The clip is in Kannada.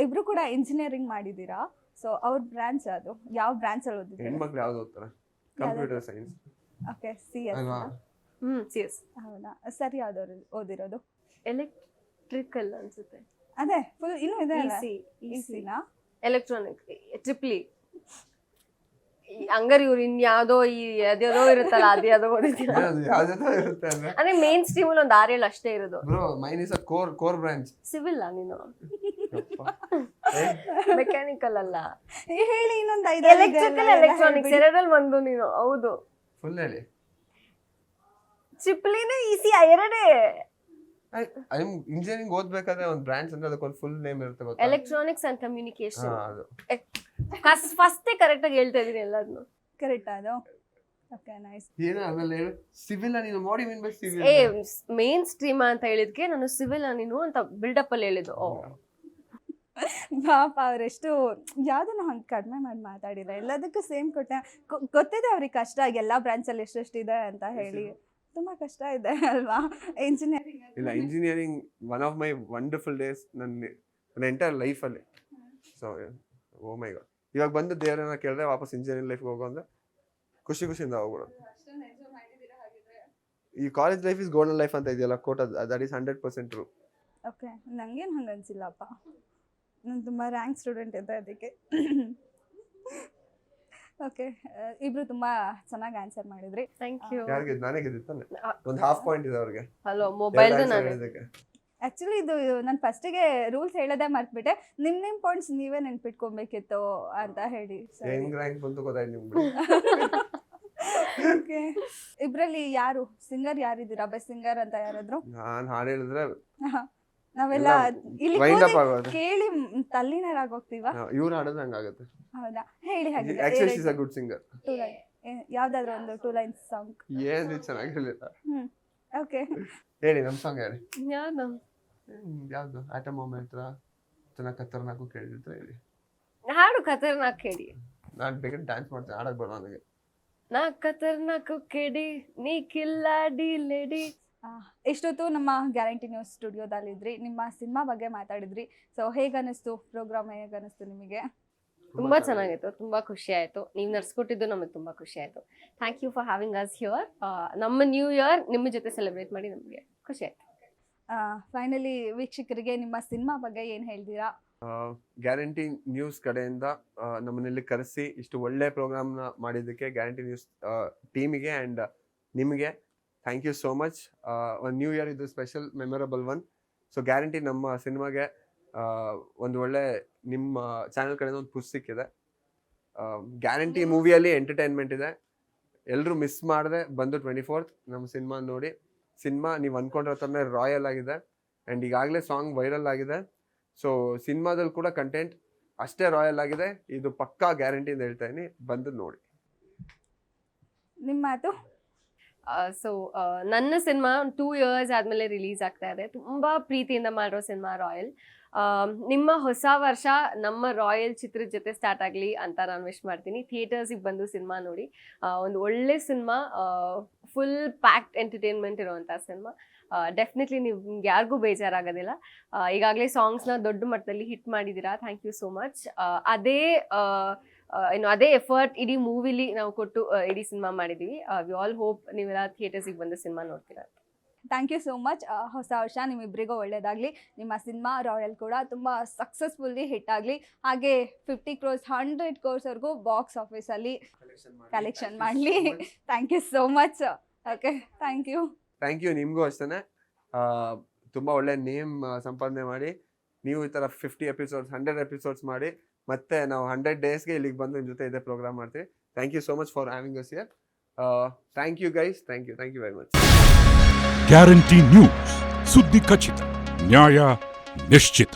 ಇಬ್ರು ಕೂಡ ಇಂಜಿನಿಯರಿಂಗ್ ಮಾಡಿದ್ದೀರಾ. ಸೊ ಅವ್ರ ಬ್ರಾಂಚ್ ಅದು ಯಾವ ಬ್ರಾಂಚ್ ಅಲ್ಲಿ ಓದಿದ್ದೀರಾ? ಹೆಣ್ಮಕ್ಳು ಯಾವ್ದು ಓದ್ತಾರೆ? Computer science. Okay, CS. ಅಲ್ವಾ? CS. ಹೌದಾ, ಸರಿ ಯಾವ್ದವ್ರು ಓದಿರೋದು? ಎಲೆಕ್ಟ್ರಿಕಲ್ ಅನ್ಸುತ್ತೆ. ಅದೇ ಫುಲ್ ಇನ್ನೂ ಇದೆ ಅಲ್ಲ? EC EC ನಾ? ಎಲೆಕ್ಟ್ರಾನಿಕ್ ಟ್ರಿಪ್ಲಿ ಹಂಗಾರೆ ಇವ್ರು ಇನ್ಯಾವುದೋ ಅದ್ಯಾವುದೋ ಇರುತ್ತಲ್ಲ ಅದ್ಯಾವುದೋ ಓದಿದ್ದೀರ ಯಾವ್ದಾದ್ರು ಇರುತ್ತೆ ಅಂದ್ರೆ ಅಂದ್ರೆ ಮೇನ್ ಸ್ಟ್ರೀಮ್ ಅಲ್ಲಿ ಒಂದು 6-7 ಅಷ್ಟೇ ಇರೋದು. Bro main is a core branch. Civil ನೀನು ಮೆಕ್ಯಾನಿಕಲ್ ಅಲ್ಲ, ಹೇಳಿ ಇನ್ನೊಂದು 5 ಎಲೆಕ್ಟ್ರಿಕಲ್ ಎಲೆಕ್ಟ್ರಾನಿಕ್ಸ್ ಎರಡರಲ್ಲಿ ಒಂದು ನೀನು. ಹೌದು, ಫುಲ್ ಹೇಳಿ. ಟ್ರಿಪ್ಲಿನೇ ಈಸಿ ಎರಡೇ. ಇಂಜಿನಿಯರಿಂಗ್ ಓದ್ಬೇಕಾದ್ರೆ ಒಂದು ಬ್ರಾಂಚ್ ಅಂದ್ರೆ ಅದಕ್ಕೊಂದು ಫುಲ್ ನೇಮ್ ಇರುತ್ತೆ ಗೊತ್ತಾ? Electronics and communication. ಅದು ಫಸ್ಟ್ ಕರೆಕ್ಟ್ ಆಗಿ ಹೇಳ್ತಾ ಇದೀನಿ ಎಲ್ಲಾದ್ನು. ಕರೆಕ್ಟ್ ಅದು. Okay, nice. ಏನು ಆಮೇಲೆ ಹೇಳು ಸಿವಿಲ್ ನೀನು ಮಾಡಿ mean by civil. Main stream ಅಂತ ಹೇಳಿದ್ಕೆ ನಾನು ಸಿವಿಲ್ ನೀನು ಅಂತ ಬಿಲ್ಡಪ್ ಅಲ್ಲಿ ಹೇಳಿದ್ದು. ಪಾಪ ಅವರೆಷ್ಟು ಯಾವ್ದನ್ನು ಹಂಗೆ ಕಡಿಮೆ ಮಾಡಿ ಮಾತಾಡಿಲ್ಲ, ಎಲ್ಲದಕ್ಕೂ ಸೇಮ್ ಕೊಟ್ಟೆ. ಗೊತ್ತಿದೆ ಅವ್ರಿಗೆ ಕಷ್ಟ, ಎಲ್ಲ ಬ್ರಾಂಚಲ್ಲಿ ಎಷ್ಟೆಷ್ಟಿದೆ ಅಂತ ಹೇಳಿ. ತುಂಬಾ ಕಷ್ಟ ಇದೆ ಅಲ್ವಾ ಇಂಜಿನಿಯರಿಂಗ್? ಇಲ್ಲ, engineering one of my wonderful days ನನ್ನ ಎಂಟೈರ್ ಲೈಫಲ್ಲಿ. ಸೊ ಓ ಮೈ ಗಾಡ್, ಇವಾಗ ಬಂದು ದೇವರನ್ನ ಕೇಳಿದ್ರೆ ವಾಪಸ್ ಇಂಜಿನಿಯರಿಂಗ್ ಲೈಫ್ಗೆ ಹೋಗೋ ಅಂದ್ರೆ ಖುಷಿಯಿಂದ ಹೋಗ್ಬಿಡೋದು. ಈ college life is golden life ಅಂತ ಇದೆಯಲ್ಲ quote, that is 100% true. Okay, ನಂಗೇನು ಹಂಗೆ ಅನ್ಸಿಲ್ಲಪ್ಪ, ನಾನು ತುಂಬ ರ್ಯಾಂಕ್ ಸ್ಟೂಡೆಂಟ್ ಇದ್ದೆ ಅದಕ್ಕೆ. ಓಕೆ, ಇಬ್ರು ತುಂಬಾ ಚೆನ್ನಾಗಿ ಆನ್ಸರ್ ಮಾಡಿದ್ರಿ. Thank you. ಯಾರಿಗೆ? ನಾನೇ ಗೆದ್ದಿತ್ತಾನೆ, ಒಂದು ಹಾಫ್ ಪಾಯಿಂಟ್ ಇದೆ ಅವ್ರಿಗೆ. ಹಲೋ, ಮೊಬೈಲ್ ನಾನು ಆ್ಯಕ್ಚುಲಿ ಇದು ನಾನು ಫಸ್ಟಿಗೆ ರೂಲ್ಸ್ ಹೇಳೋದೇ ಮರ್ತ್ಬಿಟ್ಟೆ. ನಿಮ್ಮ ಪಾಯಿಂಟ್ಸ್ ನೀವೇ ನೆನ್ಪಿಟ್ಕೊಬೇಕಿತ್ತು ಅಂತ ಹೇಳಿ. ಹೆಂಗ್ ರ್ಯಾಂಕ್ ಬಂತು ಗೊತ್ತಾಯ್ತು ನಿಮ್ಗೆ. ಓಕೆ, ಇಬ್ರಲ್ಲಿ ಯಾರು ಸಿಂಗರ್ ಯಾರಿದ್ದೀರಾ? ಬೆಸ್ಟ್ ಸಿಂಗರ್ ಅಂತ ಯಾರಾದ್ರು? ನಾನು ಹಾಡು ಹೇಳಿದ್ರೆ ನಾವೆಲ್ಲ ಇಲ್ಲಿ ಕೇಳಿ ತಲ್ಲಿನರಾಗೋಗ್ತೀವಾ? ಇವ್ರು ಹಾಡಿದ್ರೆ ಹಂಗಾಗುತ್ತೆ. ಹೌದಾ, ಹೇಳಿ ಹಾಗೆ. Actually she is a good singer. ಯಾವ್ದಾದ್ರು ಒಂದು 2 ಲೈನ್ಸ್ ಸಾಂಗ್. ಏನು ಚೆನ್ನಾಗಿ ಹೇಳಿಲ್ಲ. ಓಕೆ, ಹೇಳಿ, ನಮ್ಮ ಸಾಂಗ್ ಹೇಳಿ. ಯಾವ್ದು? ಆಟಮ್ ಮೂಮೆಂಟ್ ಚೆನ್ನಾಗಿ ಖತರ್ನಾಕು ಕೇಳಿದ್ರೆ ಹೇಳಿ. ಹಾಡು ಖತರ್ನಾಕ್ ಹೇಳಿ. ನಾನು ಬೇಕಾದ್ರೆ ಡ್ಯಾನ್ಸ್ ಮಾಡ್ತೀನಿ, ಆಡಕ್ ಬರೋ ನನಗೆ. ನಾ ಖತರ್ನಾಕು ಕೇಳಿ ನೀ ಕಿಲ್ಲಾಡಿ ಲೇಡಿ. ಇಷ್ಟೊತ್ತು ನಮ್ಮ ಗ್ಯಾರಂಟಿ ನ್ಯೂಸ್ ಸ್ಟುಡಿಯೋದಲ್ಲಿದ್ರಿ, ನಿಮ್ಮ ಸಿನಿಮಾ ಬಗ್ಗೆ ಮಾತಾಡಿದ್ರಿ. So ಹೇಗನ್ನಿಸ್ತು program? ಹೇಗನ್ನಿಸ್ತು ನಿಮಗೆ? ತುಂಬಾ ಚೆನ್ನಾಗಿತ್ತು, ತುಂಬಾ ಖುಷಿ ಆಯ್ತು. ನೀವು ನಡ್ಸ್ಕೊಟ್ಟಿದ್ದು ನಮಗೆ ತುಂಬಾ ಖುಷಿ ಆಯ್ತು. Thank you for having us here. ನಮ್ಮ ನ್ಯೂ ಇಯರ್ ನಿಮ್ಮ ಜೊತೆ ಸೆಲೆಬ್ರೇಟ್ ಮಾಡಿ ನಮಗೆ ಖುಷಿ ಆಯ್ತು. ಫೈನಲಿ ವೀಕ್ಷಕರಿಗೆ ನಿಮ್ಮ ಸಿನಿಮಾ ಬಗ್ಗೆ ಏನು ಹೇಳ್ತೀರಾ? ಗ್ಯಾರಂಟಿ ನ್ಯೂಸ್ ಕಡೆಯಿಂದ ನಮ್ಮನ್ನೆಲ್ಲಿ ಕರೆಸಿ ಇಷ್ಟು ಒಳ್ಳೆ ಪ್ರೋಗ್ರಾಮ್ನ ಮಾಡಿದ್ದಕ್ಕೆ ಗ್ಯಾರಂಟಿ ನ್ಯೂಸ್ ಟೀಮಿಗೆ ಆ್ಯಂಡ್ ನಿಮಗೆ ಥ್ಯಾಂಕ್ ಯು ಸೋ ಮಚ್. ಒಂದು ನ್ಯೂ ಇಯರ್ ಇದು special memorable one. So guarantee ನಮ್ಮ ಸಿನಿಮಾಗೆ ಒಂದು ಒಳ್ಳೆ ನಿಮ್ಮ ಚಾನಲ್ ಕಡೆಯಿಂದ ಒಂದು ಪುಷ್ ಸಿಕ್ಕಿದೆ. ಗ್ಯಾರಂಟಿ ಮೂವಿಯಲ್ಲಿ ಎಂಟರ್ಟೈನ್ಮೆಂಟ್ ಇದೆ. ಎಲ್ಲರೂ ಮಿಸ್ ಮಾಡದೆ ಬಂದು 24th ನಮ್ಮ ಸಿನಿಮಾ ನೋಡಿ. ಸಿನಿಮಾ ನೀವು ಅಂದ್ಕೊಂಡಿರೋ ಥರನೇ ರಾಯಲ್ ಆಗಿದೆ ಆ್ಯಂಡ್ ಈಗಾಗಲೇ ಸಾಂಗ್ ವೈರಲ್ ಆಗಿದೆ. ಸೊ ಸಿನಿಮಾದಲ್ಲಿ ಕೂಡ ಕಂಟೆಂಟ್ ಅಷ್ಟೇ ರಾಯಲ್ ಆಗಿದೆ. ಇದು ಪಕ್ಕಾ ಗ್ಯಾರಂಟಿ ಅಂತ ಹೇಳ್ತಾ ಇದೀನಿ, ಬಂದು ನೋಡಿ. ನಿಮ್ಮ ಮಾತು? ಸೊ ನನ್ನ ಸಿನಿಮಾ 2 years ಆದಮೇಲೆ ರಿಲೀಸ್ ಆಗ್ತಾ ಇದೆ. ತುಂಬ ಪ್ರೀತಿಯಿಂದ ಮಾಡಿರೋ ಸಿನಿಮಾ ರಾಯಲ್. ನಿಮ್ಮ ಹೊಸ ವರ್ಷ ನಮ್ಮ ರಾಯಲ್ ಚಿತ್ರದ ಜೊತೆ ಸ್ಟಾರ್ಟ್ ಆಗಲಿ ಅಂತ ನಾನು ವಿಶ್ ಮಾಡ್ತೀನಿ. ಥಿಯೇಟರ್ಸಿಗೆ ಬಂದು ಸಿನಿಮಾ ನೋಡಿ. ಒಂದು ಒಳ್ಳೆ ಸಿನಿಮಾ, ಫುಲ್ ಪ್ಯಾಕ್ಡ್ ಎಂಟರ್ಟೈನ್ಮೆಂಟ್ ಇರುವಂಥ ಸಿನಿಮಾ. ಡೆಫಿನೆಟ್ಲಿ ನೀವು ಯಾರಿಗೂ ಬೇಜಾರಾಗೋದಿಲ್ಲ. ಈಗಾಗಲೇ ಸಾಂಗ್ಸ್ನ ದೊಡ್ಡ ಮಟ್ಟದಲ್ಲಿ ಹಿಟ್ ಮಾಡಿದ್ದೀರಾ. Thank you so much. ಅದೇ ಎಫರ್ಟ್ ಇಡೀ ಮೂವಿಲಿ ನಾವು ಕೊಟ್ಟು ಇಡೀ ಸಿನಿಮಾ ಮಾಡಿದ್ದೀವಿ. ವಿ ಆಲ್ ಹೋಪ್ ನೀವೆಲ್ಲ ಥಿಯೇಟರ್ಸಿಗೆ ಬಂದು ಸಿನಿಮಾ ನೋಡ್ತೀರಾ. Thank you so much. ಹೊಸ ವರ್ಷ ನಿಮ್ಮಿಬ್ಬರಿಗೂ ಒಳ್ಳೆಯದಾಗಲಿ. ನಿಮ್ಮ ಸಿನಿಮಾ ರಾಯಲ್ ಕೂಡ ತುಂಬ ಸಕ್ಸಸ್ಫುಲ್ಲಿ ಹಿಟ್ ಆಗಲಿ. ಹಾಗೆ 50 crores 100 crores ಬಾಕ್ಸ್ ಆಫೀಸಲ್ಲಿ ಕಲೆಕ್ಷನ್ ಮಾಡಲಿ. Thank you so much. Okay, thank you. Thank you. ನಿಮಗೂ ಅಷ್ಟೇ ತುಂಬ ಒಳ್ಳೆ ನೇಮ್ ಸಂಪಾದನೆ ಮಾಡಿ ನೀವು ಈ ಥರ 50 episodes 100 episodes ಮಾಡಿ ಮತ್ತೆ ನಾವು 100 daysಗೆ ಇಲ್ಲಿಗೆ ಬಂದು ನಿಮ್ಮ ಜೊತೆ ಇದೇ ಪ್ರೋಗ್ರಾಮ್ ಮಾಡ್ತೀವಿ. Thank you so much for having us here. Thank you guys. Thank you very much. Guarantee news, ಸುದ್ದಿ ಖಚಿತ, ನ್ಯಾಯ ನಿಶ್ಚಿತ.